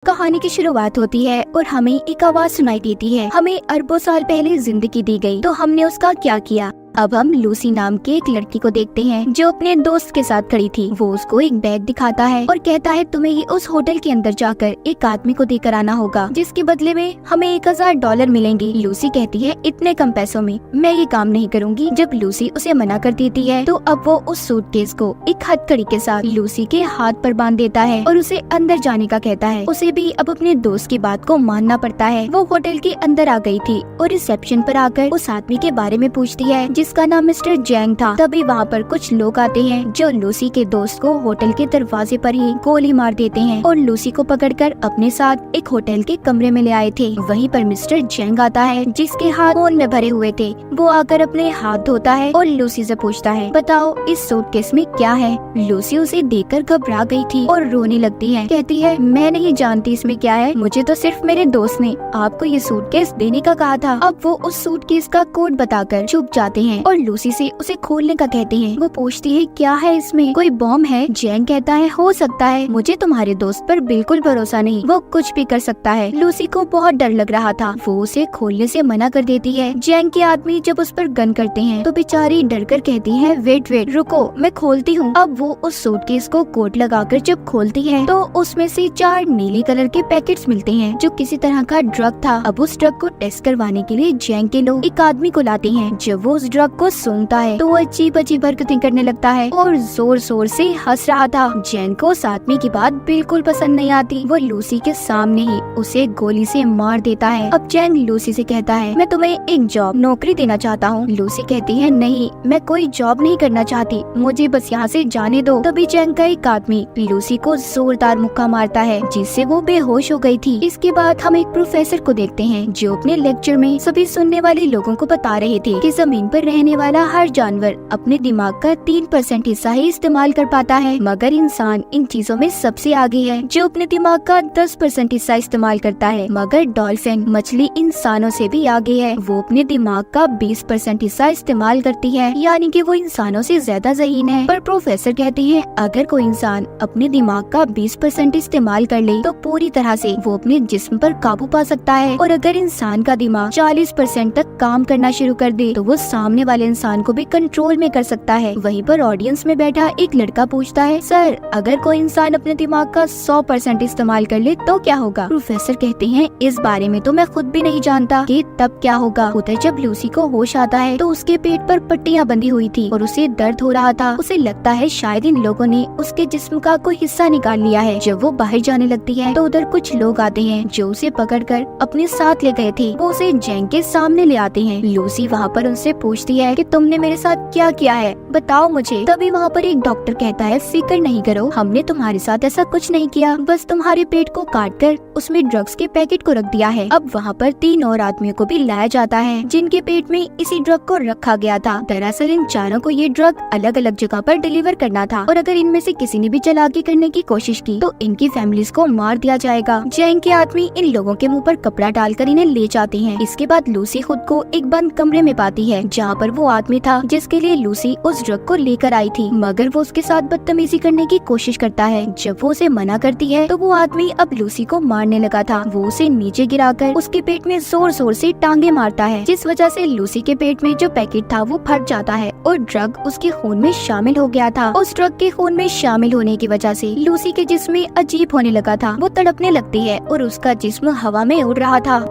कहानी की शुरुआत होती है और हमें एक आवाज सुनाई देती है। हमें अरबों साल पहले जिंदगी दी गई, तो हमने उसका क्या किया। अब हम लूसी नाम के एक लड़की को देखते हैं जो अपने दोस्त के साथ खड़ी थी। वो उसको एक बैग दिखाता है और कहता है तुम्हें ये उस होटल के अंदर जाकर एक आदमी को देकर आना होगा, जिसके बदले में हमें $1000 मिलेंगे। लूसी कहती है इतने कम पैसों में मैं ये काम नहीं करूंगी। जब लूसी उसे मना कर देती है तो अब वो उस सूटकेस को एक हथकड़ी के साथ लूसी के हाथ पर बांध देता है और उसे अंदर जाने का कहता है। उसे भी अब अपने दोस्त की बात को मानना पड़ता है। वो होटल के अंदर आ गई थी और रिसेप्शन पर आकर उस आदमी के बारे में पूछती है जिसका नाम मिस्टर जैंग था। तभी वहाँ पर कुछ लोग आते हैं जो लूसी के दोस्त को होटल के दरवाजे पर ही गोली मार देते हैं और लूसी को पकड़कर अपने साथ एक होटल के कमरे में ले आए थे। वहीं पर मिस्टर जैंग आता है जिसके हाथ खून में भरे हुए थे। वो आकर अपने हाथ धोता है और लूसी से पूछता है बताओ इस सूटकेस में क्या है। लूसी उसे देखकर घबरा गई थी और रोने लगती है। कहती है मैं नहीं जानती इसमें क्या है, मुझे तो सिर्फ मेरे दोस्त ने आपको ये सूटकेस देने का कहा था। अब वो उस सूटकेस का कोड बताकर चुप जाते हैं और लूसी से उसे खोलने का कहते हैं। वो पूछती है क्या है इसमें, कोई बॉम्ब है। जैंग कहता है हो सकता है, मुझे तुम्हारे दोस्त पर बिल्कुल भरोसा नहीं, वो कुछ भी कर सकता है। लूसी को बहुत डर लग रहा था, वो उसे खोलने से मना कर देती है। जैंग के आदमी जब उस पर गन करते हैं तो बेचारी डर कर कहती है वेट रुको मैं खोलती हूँ। अब वो उस सूटकेस को कोट लगाकर जब खोलती है तो उसमें से 4 नीले कलर के पैकेट्स मिलते हैं जो किसी तरह का ड्रग था। अब उस ड्रग को टेस्ट करवाने के लिए जैंग के लोग एक आदमी को लाते हैं। जब वो उस ड्रग को सूंघता है तो वो अजीब अजीब हरकतें करने लगता है और जोर जोर से हंस रहा था। जैन को उस आदमी की बात बिल्कुल पसंद नहीं आती। वो लूसी के सामने ही उसे गोली से मार देता है। अब जैन लूसी से कहता है मैं तुम्हें एक नौकरी देना चाहता हूँ। लूसी कहती है नहीं, मैं कोई जॉब नहीं करना चाहती, मुझे बस यहाँ से जाने दो। तभी जैन का एक आदमी लूसी को जोरदार मुक्का मारता है जिससे वो बेहोश हो गई थी। इसके बाद हम एक प्रोफेसर को देखते हैं जो अपने लेक्चर में सभी सुनने वाले लोगों को बता रहे थे कि जमीन पर रहने वाला हर जानवर अपने दिमाग का 3% हिस्सा ही इस्तेमाल कर पाता है, मगर इंसान इन चीजों में सबसे आगे है जो अपने दिमाग का 10% हिस्सा इस्तेमाल करता है। मगर डॉल्फिन मछली इंसानों से भी आगे है, वो अपने दिमाग का 20% हिस्सा इस्तेमाल करती है, यानी कि वो इंसानों से ज्यादा ज़हीन है। पर प्रोफेसर कहते हैं अगर कोई इंसान अपने दिमाग का 20% इस्तेमाल कर ले तो पूरी तरह से वो अपने जिस्म पर काबू पा सकता है, और अगर इंसान का दिमाग 40% तक काम करना शुरू कर दे तो वो सामने वाले इंसान को भी कंट्रोल में कर सकता है। वहीं पर ऑडियंस में बैठा एक लड़का पूछता है सर अगर कोई इंसान अपने दिमाग का 100% इस्तेमाल कर ले तो क्या होगा। प्रोफेसर कहते हैं इस बारे में तो मैं खुद भी नहीं जानता कि तब क्या होगा। उधर जब लूसी को होश आता है तो उसके पेट पर पट्टियां बंधी हुई थी और उसे दर्द हो रहा था। उसे लगता है शायद इन लोगों ने उसके जिस्म का कोई हिस्सा निकाल लिया है। जब वो बाहर जाने लगती है तो उधर कुछ लोग आते हैं जो उसे पकड़कर अपने साथ ले गए थे। वो उसे जैंग के सामने ले आते हैं। लूसी वहाँ पर उनसे पूछती है कि तुमने मेरे साथ क्या किया है, बताओ मुझे। तभी वहाँ पर एक डॉक्टर कहता है फिक्र नहीं करो, हमने तुम्हारे साथ ऐसा कुछ नहीं किया, बस तुम्हारे पेट को काटकर उसमें ड्रग्स के पैकेट को रख दिया है। अब वहाँ पर 3 और आदमियों को भी लाया जाता है जिनके पेट में इसी ड्रग को रखा गया था। दरअसल इन चारों को ये ड्रग अलग अलग जगह पर डिलीवर करना था और अगर इनमें से किसी ने भी चालाकी करने की कोशिश की तो इनकी फैमिलीज को मार दिया जाएगा। जैंग के आदमी इन लोगों के मुँह पर कपड़ा डालकर इन्हें ले जाते हैं। इसके बाद लूसी खुद को एक बंद कमरे में पाती है जहाँ पर वो आदमी था जिसके लिए लूसी उस ड्रग को लेकर आई थी, मगर वो उसके साथ बदतमीजी करने की कोशिश करता है। जब वो उसे मना करती है तो वो आदमी अब लूसी को मारने लगा था। वो उसे नीचे गिराकर उसके पेट में जोर जोर से टांगे मारता है, जिस वजह से लूसी के पेट में जो पैकेट था वो फट जाता है और ड्रग उसके खून में शामिल हो गया था। उस ड्रग के खून में शामिल होने की वजह से लूसी के जिस्म में अजीब होने लगा था। वो तड़पने लगती है और उसका जिस्म हवा में उड़ रहा था।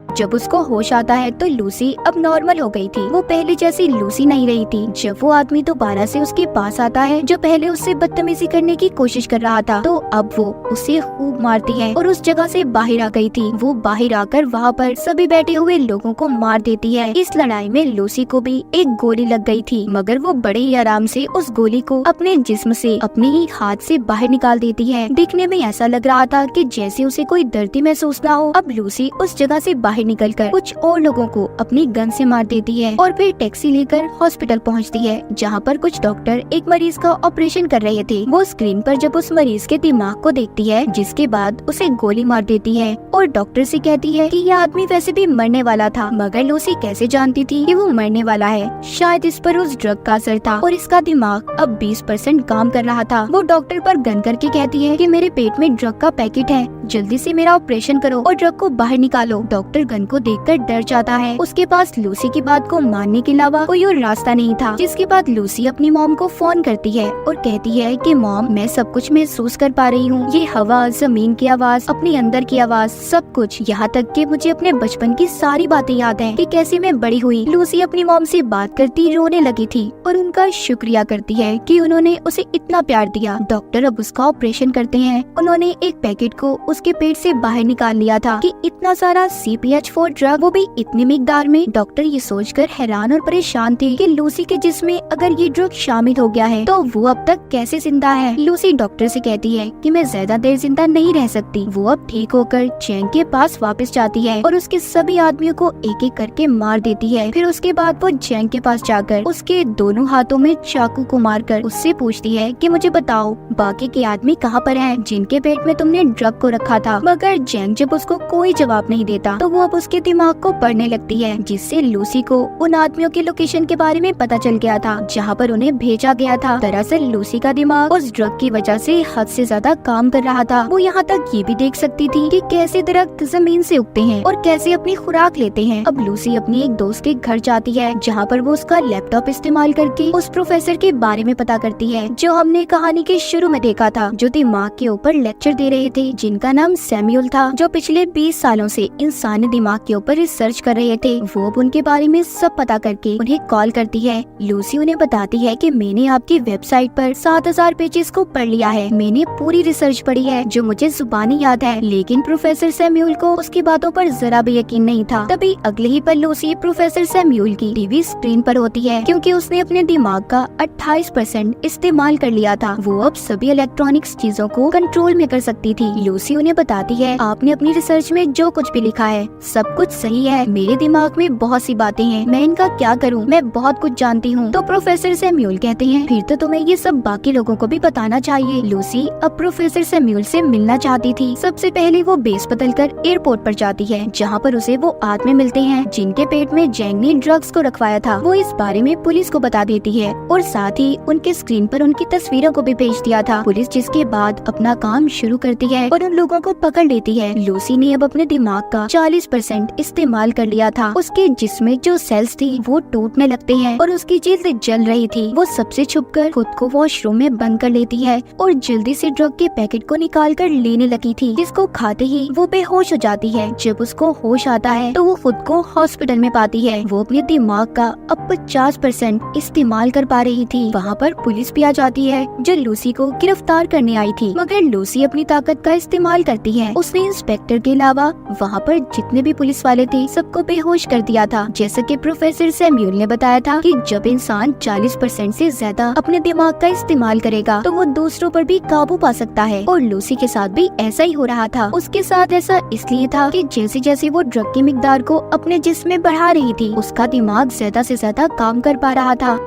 जब उसको होश आता है तो लूसी अब नॉर्मल हो गई थी, वो पहले जैसी लूसी नहीं रही थी। जब वो आदमी दोबारा से उसके पास आता है जो पहले उससे बदतमीजी करने की कोशिश कर रहा था, तो अब वो उसे खूब मारती है और उस जगह से बाहर आ गई थी। वो बाहर आकर वहाँ पर सभी बैठे हुए लोगों को मार देती है। इस लड़ाई में लूसी को भी एक गोली लग गई थी, मगर वो बड़े ही आराम से उस गोली को अपने जिस्म से अपने ही हाथ से बाहर निकाल देती है। दिखने में ऐसा लग रहा था कि जैसे उसे कोई दर्द महसूस ना हो। अब लूसी उस जगह से बाहर निकलकर कुछ और लोगों को अपनी गन से मार देती है और फिर टैक्सी लेकर हॉस्पिटल पहुंचती है, जहां पर कुछ डॉक्टर एक मरीज का ऑपरेशन कर रहे थे। वो स्क्रीन पर जब उस मरीज के दिमाग को देखती है, जिसके बाद उसे गोली मार देती है और डॉक्टर से कहती है कि यह आदमी वैसे भी मरने वाला था, मगर लूसी कैसे जानती थी कि वो मरने वाला है? शायद इस पर उस ड्रग का असर था और इसका दिमाग अब 20% काम कर रहा था। वो डॉक्टर पर गन करके कहती है कि मेरे पेट में ड्रग का पैकेट है, जल्दी से मेरा ऑपरेशन करो और ड्रग को बाहर निकालो। डॉक्टर गन को देखकर डर जाता है। उसके पास लूसी की बात को मानने के अलावा कोई और रास्ता नहीं था। जिसके बाद लूसी अपनी मॉम को फोन करती है और कहती है कि मॉम, मैं सब कुछ महसूस कर पा रही हूँ, ये हवा, जमीन की आवाज, अपने अंदर की आवाज, सब कुछ, यहाँ तक कि मुझे अपने बचपन की सारी बातें याद हैं कि कैसे मैं बड़ी हुई। लूसी अपनी मॉम से बात करती रोने लगी थी और उनका शुक्रिया करती है कि उन्होंने उसे इतना प्यार दिया। डॉक्टर अब उसका ऑपरेशन करते हैं। उन्होंने एक पैकेट को उसके पेट से बाहर निकाल लिया था कि इतना सारा CPH4 ड्रग, वो भी इतनी मिकदार में। डॉक्टर ये सोचकर हैरान और परेशान थे कि लूसी के जिस्म में अगर ये ड्रग शामिल हो गया है तो वो अब तक कैसे जिंदा है। लूसी डॉक्टर से कहती है कि मैं ज्यादा देर जिंदा नहीं रह सकती। वो अब ठीक होकर जैंग के पास वापस जाती है और उसके सभी आदमियों को एक एक करके मार देती है। फिर उसके बाद वो जैंग के पास जाकर उसके दोनों हाथों में चाकू को मारकर उससे पूछती है कि मुझे बताओ बाकी के आदमी कहाँ पर हैं जिनके पेट में तुमने ड्रग को रखा था। मगर जैंग जब उसको कोई जवाब नहीं देता तो वो अब उसके दिमाग को पढ़ने लगती है, जिससे लूसी को उन आदमियों की लोकेशन के बारे में पता चल गया था जहाँ पर उन्हें भेजा गया था। दरअसल लूसी का दिमाग उस ड्रग की वजह से हद से ज्यादा काम कर रहा था। वो यहाँ तक ये भी देख सकती थी कि कैसे दरख्त जमीन से उगते हैं और कैसे अपनी खुराक लेते हैं। अब लूसी अपनी एक दोस्त के घर जाती है, जहाँ पर वो उसका लैपटॉप इस्तेमाल करके उस प्रोफेसर के बारे में पता करती है जो हमने कहानी के शुरू में देखा था, जो दिमाग के ऊपर लेक्चर दे रहे थे, जिनका नाम सैमुअल था, जो पिछले 20 सालों से इंसानी दिमाग के ऊपर रिसर्च कर रहे थे। वो अब उनके बारे में सब पता करके उन्हें कॉल करती है। लूसी उन्हें बताती है कि मैंने आपकी वेबसाइट पर 7000 पेजेस को पढ़ लिया है, मैंने पूरी रिसर्च पढ़ी है जो मुझे जुबानी याद है। लेकिन प्रोफेसर सैमुअल को उसकी बातों पर जरा भी यकीन नहीं था। तभी अगले ही पल लूसी प्रोफेसर सैमुअल की टीवी स्क्रीन पर होती है, क्योंकि उसने अपने दिमाग का 28% इस्तेमाल कर लिया था। वो अब सभी इलेक्ट्रॉनिक्स चीजों को कंट्रोल में कर सकती थी। लूसी उन्हें बताती है, आपने अपनी रिसर्च में जो कुछ भी लिखा है सब कुछ सही है, मेरे दिमाग में बहुत सी बातें हैं, मैं इनका क्या करूं, मैं बहुत कुछ जानती हूं। तो प्रोफेसर सैमुअल कहते हैं, फिर तो तुम्हें ये सब बाकी लोगों को भी बताना चाहिए। लूसी अब प्रोफेसर सैमुअल से मिलना चाहती थी। सबसे पहले वो बेस बदलकर एयरपोर्ट पर जाती है, जहाँ पर उसे वो आदमी मिलते हैं जिनके पेट में जैंग ने ड्रग्स को रखवाया था। वो इस बारे में पुलिस को बता देती है और साथ ही उनके स्क्रीन पर उनकी तस्वीरों को भी भेज दिया था। पुलिस जिसके बाद अपना काम शुरू करती है और उन लोगों को पकड़ लेती है। लूसी ने अब अपने दिमाग का 40% इस्तेमाल कर लिया था। उसके जिस्म में जो सेल्स थी वो टूटने लगते हैं और उसकी जिल्द जल रही थी। वो सबसे छुपकर खुद को वॉशरूम में बंद कर लेती है और जल्दी से ड्रग के पैकेट को निकाल कर लेने लगी थी, जिसको खाते ही वो बेहोश हो जाती है। जब उसको होश आता है तो वो खुद को हॉस्पिटल में पाती है। वो अपने दिमाग का अब 50% इस्तेमाल कर पा रही थी। वहाँ पर पुलिस भी आ जाती है जो लूसी को गिरफ्तार करने आई थी, मगर लूसी अपनी ताकत का इस्तेमाल करती है। उसने इंस्पेक्टर के अलावा वहाँ पर जितने भी पुलिस वाले थे सबको बेहोश कर दिया था। जैसा कि प्रोफेसर सैमुअल ने बताया था कि जब इंसान 40% से ज्यादा अपने दिमाग का इस्तेमाल करेगा तो वो दूसरों पर भी काबू पा सकता है, और लूसी के साथ भी ऐसा ही हो रहा था। उसके साथ ऐसा इसलिए था कि जैसे जैसे वो ड्रग की मिकदार को अपने जिस्म में बढ़ा रही थी, उसका दिमाग ज्यादा से ज्यादा काम कर पा रहा था।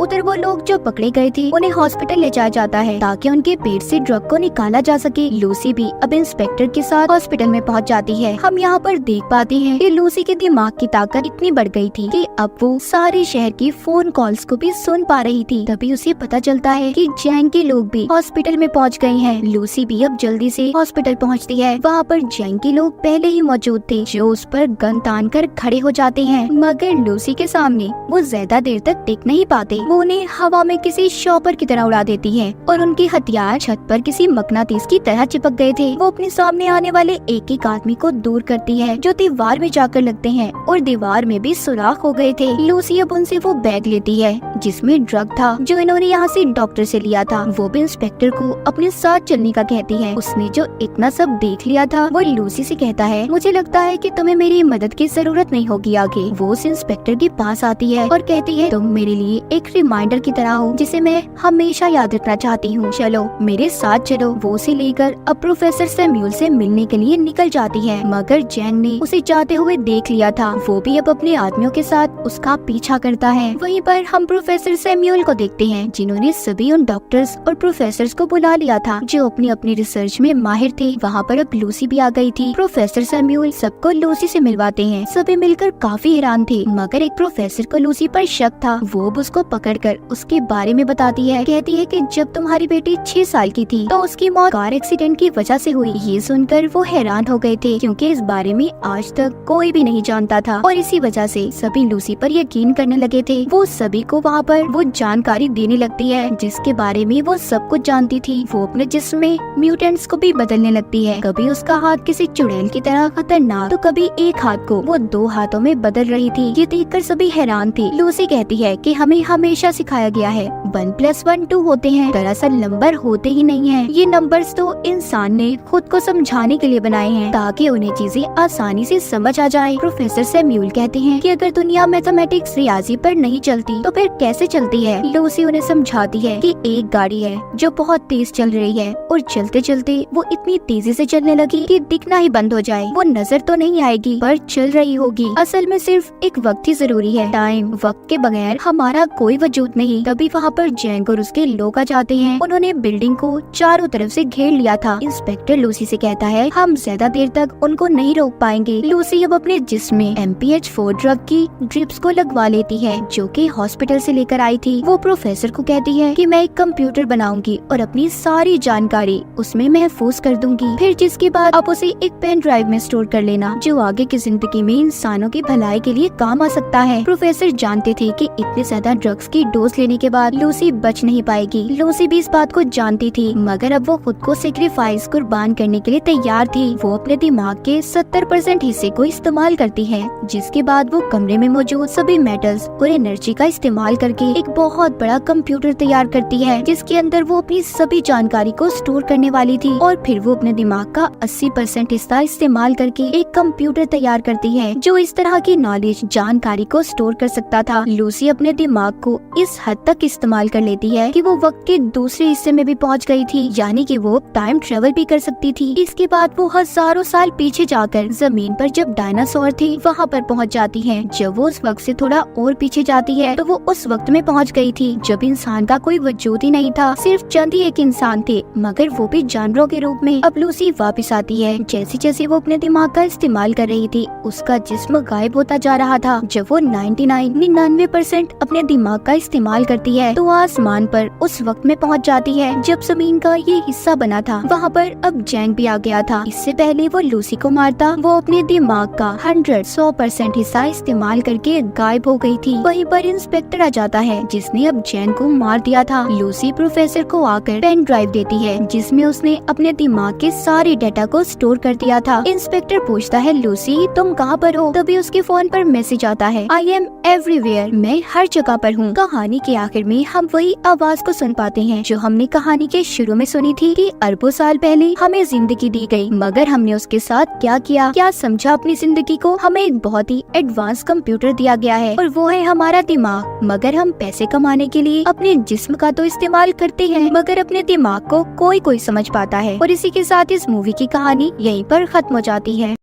उधर वो लोग जो पकड़े गए थे उन्हें हॉस्पिटल ले जाया जाता है ताकि उनके पेट से ड्रग को निकाला जा सके। लूसी भी अब इंस्पेक्टर के साथ हॉस्पिटल में पहुंच जाती है। हम यहाँ पर देख पाते हैं कि लूसी के दिमाग की ताकत इतनी बढ़ गई थी कि अब वो सारे शहर की फोन कॉल्स को भी सुन पा रही थी। तभी उसे पता चलता है कि जैंग के लोग भी हॉस्पिटल में पहुँच गए हैं। लूसी भी अब जल्दी से हॉस्पिटल पहुँचती है। वहाँ पर जैंग के लोग पहले ही मौजूद थे, जो उस पर गन तान कर खड़े हो जाते हैं, मगर लूसी के सामने वो ज्यादा देर तक टिक नहीं पाते। वो उन्हें हवा में किसी शॉपर की तरह उड़ा देती है और उनके हथियार छत पर किसी मकनातीस की तरह चिपक गए थे। वो अपने सामने आने वाले एक एक आदमी को दूर करती है जो दीवार में जाकर लगते हैं और दीवार में भी सुराख हो गए थे। लूसी अब उनसे वो बैग लेती है जिसमें ड्रग था जो इन्होंने यहाँ से डॉक्टर से लिया था। वो भी इंस्पेक्टर को अपने साथ चलने का कहती है। उसने जो इतना सब देख लिया था वो लूसी से कहता है, मुझे लगता है कि तुम्हें मेरी मदद की जरूरत नहीं होगी आगे। वो उस इंस्पेक्टर के पास आती है और कहती है, तुम मेरे लिए एक रिमाइंडर की तरह हो जिसे मैं हमेशा याद रखना चाहती हूँ। चलो मेरे साथ चलो। वो उसे लेकर अब प्रोफेसर सैम्यूल से मिलने के लिए निकल जाती है, मगर जैंग ने उसे जाते हुए देख लिया था। वो भी अब अपने आदमियों के साथ उसका पीछा करता है। वहीं पर हम प्रोफेसर सैम्यूल को देखते हैं, जिन्होंने सभी उन डॉक्टर्स और प्रोफेसर्स को बुला लिया था जो अपनी अपनी रिसर्च में माहिर थे। वहाँ पर अब लूसी भी आ गई थी। प्रोफेसर सैम्यूल सबको लूसी से मिलवाते हैं। सभी मिलकर काफी हैरान थे, मगर एक प्रोफेसर को लूसी पर शक था। वो अब उसको पकड़कर उसके बारे में बताती है। कहती है कि जब तुम्हारी बेटी 6 साल की थी तो उसकी मौत कार एक्सीडेंट की वजह से हुई। ये सुनकर वो हैरान हो गए थे, क्योंकि इस बारे में आज तक कोई भी नहीं जानता था, और इसी वजह से सभी लूसी पर यकीन करने लगे थे। वो सभी को वहाँ पर वो जानकारी देने लगती है जिसके बारे में वो सब कुछ जानती थी। वो अपने जिस्म में म्यूटेंट्स को भी बदलने लगती है। कभी उसका हाथ किसी चुड़ैल की तरह खतरनाक, तो कभी एक हाथ को वो 2 हाथों में बदल रही थी। ये देखकर सभी हैरान थे। लूसी कहती है कि हमें हमेशा सिखाया गया है 1+1 2 होते हैं। दरअसल नंबर होते ही नहीं है। ये नंबर्स तो इंसान ने खुद को समझाने के लिए बनाए हैं, ताकि उन्हें चीजें आसानी से समझ आ जाए। प्रोफेसर सैम्यूल कहते हैं कि अगर दुनिया मैथमेटिक्स रियाजी पर नहीं चलती तो फिर कैसे चलती है। लूसी उन्हें समझाती है कि एक गाड़ी है जो बहुत तेज चल रही है, और चलते चलते वो इतनी तेजी से चलने लगी कि दिखना ही बंद हो जाए। वो नजर तो नहीं आएगी पर चल रही होगी। असल में सिर्फ एक वक्त ही जरूरी है। टाइम, वक्त के बगैर हमारा कोई वजूद नहीं। तभी वहाँ पर जैंग और उसके लोग आ जाते हैं। उन्होंने बिल्डिंग को चारों तरफ से घेर लिया था। इंस्पेक्टर लूसी से कहता है हम ज्यादा देर तक उनको नहीं रोक पाएंगे। लूसी अब अपने जिस्म में MPH4 ड्रग की ड्रिप्स को लगवा लेती है, जो कि हॉस्पिटल से लेकर आई थी। वो प्रोफेसर को कहती है कि मैं एक कंप्यूटर बनाऊंगी और अपनी सारी जानकारी उसमें महफूज कर दूंगी, फिर जिसके बाद आप उसे एक पेन ड्राइव में स्टोर कर लेना, जो आगे की जिंदगी में इंसानों की भलाई के लिए काम आ सकता है। प्रोफेसर जानते थे कि इतने ज्यादा ड्रग्स की डोज लेने के बाद लूसी बच नहीं पाएगी। लूसी भी इस बात को जानती थी, मगर अब वो खुद को सेक्रीफाइस कुर्बान करने के लिए तैयार थी। वो अपने दिमाग के 70% हिस्से को इस्तेमाल करती है, जिसके बाद वो कमरे में मौजूद सभी मेटल्स और एनर्जी का इस्तेमाल करके एक बहुत बड़ा कंप्यूटर तैयार करती है, जिसके अंदर वो अपनी सभी जानकारी को स्टोर करने वाली थी। और फिर वो अपने दिमाग का 80% हिस्सा इस्तेमाल करके एक कंप्यूटर तैयार करती है, जो इस तरह की नॉलेज, जानकारी को स्टोर कर सकता था। लूसी अपने दिमाग को इस हद तक इस्तेमाल कर लेती है कि वो वक्त के दूसरे हिस्से में भी पहुंच गई थी, यानी कि वो टाइम ट्रेवल भी कर सकती थी। इसके बाद वो हजारों साल पीछे जाकर जमीन पर जब डायनासोर थे वहाँ पर पहुँच जाती है। जब वो उस वक्त से थोड़ा और पीछे जाती है तो वो उस वक्त में पहुँच गई थी जब इंसान का कोई वजूद ही नहीं था, सिर्फ चंद ही एक इंसान थे, मगर वो भी जानवरों के रूप में। अब लूसी वापस आती है। जैसे जैसे वो अपने दिमाग का इस्तेमाल कर रही थी, उसका जिस्म गायब होता जा रहा था। जब वो 99% अपने दिमाग का इस्तेमाल करती है तो आसमान पर उस वक्त में पहुंच जाती है जब जमीन का ये हिस्सा बना था। वहाँ पर अब जैंग भी आ गया था। इससे पहले वो लूसी को मारता, वो अपने दिमाग का 100% हिस्सा इस्तेमाल करके गायब हो गई थी। वहीं पर इंस्पेक्टर आ जाता है, जिसने अब जैंग को मार दिया था। लूसी प्रोफेसर को आकर पेन ड्राइव देती है, जिसमें उसने अपने दिमाग के सारे डाटा को स्टोर कर दिया था। इंस्पेक्टर पूछता है लूसी तुम कहाँ पर हो? तभी उसके फोन पर मैसेज आता है आई एम एवरीवेयर, मैं हर जगह पर हूँ। कहानी के आखिर में हम वही आवाज को सुन पाते हैं जो हमने कहानी के शुरू में सुनी थी कि अरबों साल पहले हमें जिंदगी दी गई, मगर हमने उसके साथ क्या किया, क्या समझा अपनी जिंदगी को। हमें एक बहुत ही एडवांस कंप्यूटर दिया गया है और वो है हमारा दिमाग, मगर हम पैसे कमाने के लिए अपने जिस्म का तो इस्तेमाल करते हैं, मगर अपने दिमाग को कोई समझ पाता है। और इसी के साथ इस मूवी की कहानी यहीं पर खत्म हो जाती है।